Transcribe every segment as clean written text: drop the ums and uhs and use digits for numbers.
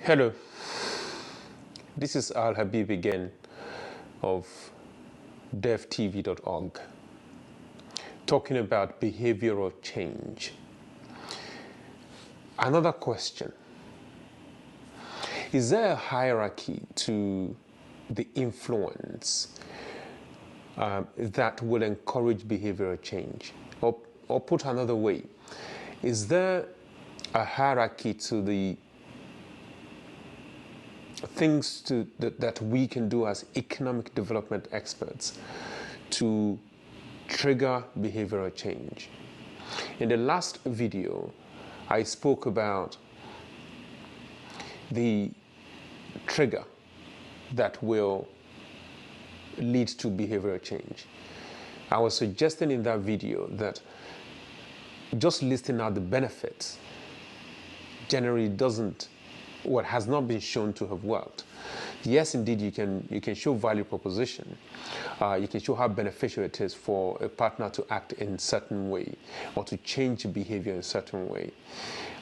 Hello, this is Al Habib again of devtv.org talking about behavioral change. Another question: is there a hierarchy to the influence that will encourage behavioral change? Or put another way, is there a hierarchy to the things that we can do as economic development experts to trigger behavioral change? In the last video, I spoke about the trigger that will lead to behavioral change. I was suggesting in that video that just listing out the benefits generally has not been shown to have worked. Yes, indeed, you can show value proposition. You can show how beneficial it is for a partner to act in a certain way or to change behavior in a certain way.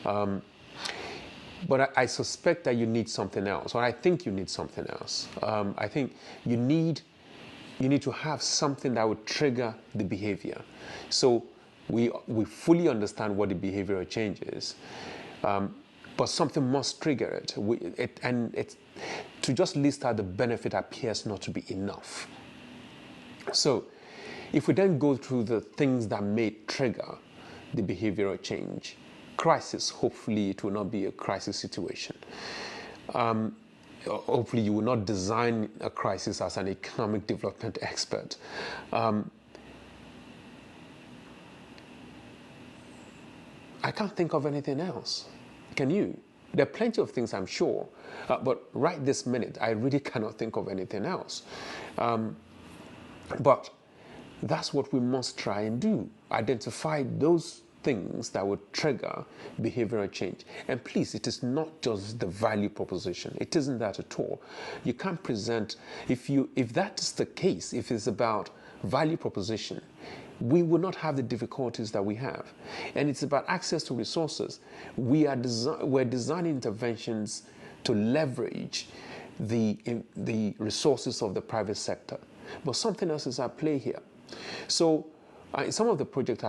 But I suspect that you need something else, or I think you need something else. I think you need to have something that would trigger the behavior. So we fully understand what the behavioral change is. But something must trigger it. To just list out the benefit appears not to be enough. So if we then go through the things that may trigger the behavioral change, crisis, hopefully it will not be a crisis situation. Hopefully you will not design a crisis as an economic development expert. I can't think of anything else. Can you? There are plenty of things, I'm sure, but right this minute, I really cannot think of anything else. But that's what we must try and do. Identify those things that would trigger behavioral change. And please, it is not just the value proposition. It isn't that at all. You can't present, if that is the case, if it's about value proposition, we will not have the difficulties that we have. And it's about access to resources. We're designing interventions to leverage the resources of the private sector. But something else is at play here. So in some of the projects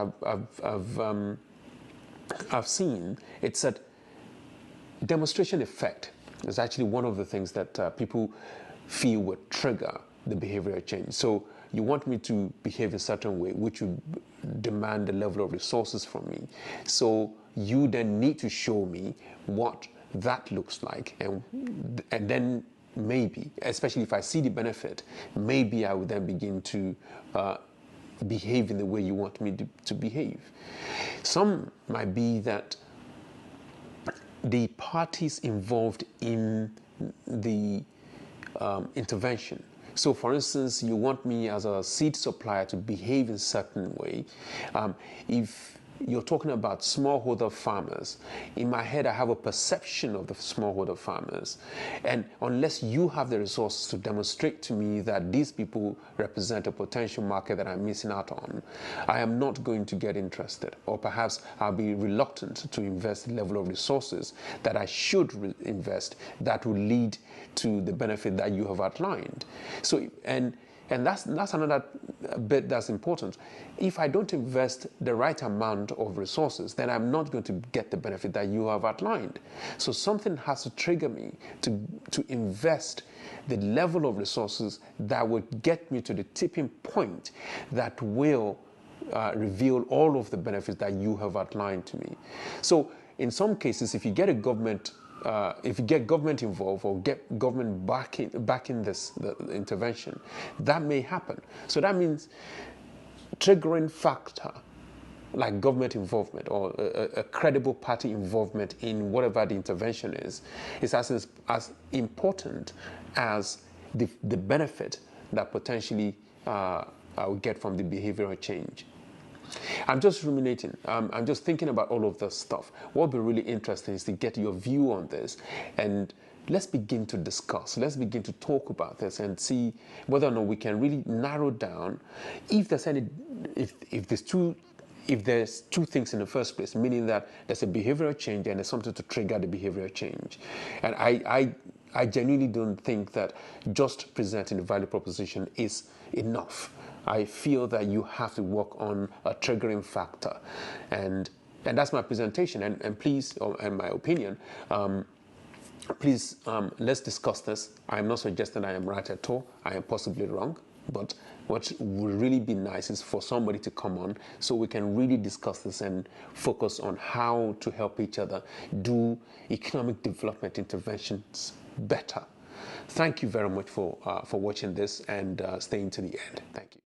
I've seen, it said demonstration effect is actually one of the things that people feel would trigger the behavioral change. So you want me to behave a certain way, which would demand a level of resources from me. So you then need to show me what that looks like. And then maybe, especially if I see the benefit, maybe I would then begin to behave in the way you want me to behave. Some might be that the parties involved in the intervention. So, for instance, you want me as a seed supplier to behave in a certain way. If you're talking about smallholder farmers, in my head I have a perception of the smallholder farmers. And unless you have the resources to demonstrate to me that these people represent a potential market that I'm missing out on, I am not going to get interested. Or perhaps I'll be reluctant to invest the level of resources that I should invest that will lead to the benefit that you have outlined. So, and that's another bit that's important. If I don't invest the right amount of resources, then I'm not going to get the benefit that you have outlined. So something has to trigger me to invest the level of resources that would get me to the tipping point that will reveal all of the benefits that you have outlined to me. So in some cases, if you get government involved or get government backing the intervention, that may happen. So that means triggering factor like government involvement or a credible party involvement in whatever the intervention is as important as the benefit that potentially I will get from the behavioral change. I'm just ruminating. I'm just thinking about all of this stuff. What would be really interesting is to get your view on this, and let's begin to discuss. Let's begin to talk about this and see whether or not we can really narrow down if there's any, if these two if there's two things in the first place, meaning that there's a behavioral change and there's something to trigger the behavioral change. And I genuinely don't think that just presenting the value proposition is enough. I feel that you have to work on a triggering factor. And that's my presentation. And please, and my opinion, please, let's discuss this. I'm not suggesting I am right at all. I am possibly wrong. But what would really be nice is for somebody to come on so we can really discuss this and focus on how to help each other do economic development interventions better. Thank you very much for watching this and staying to the end. Thank you.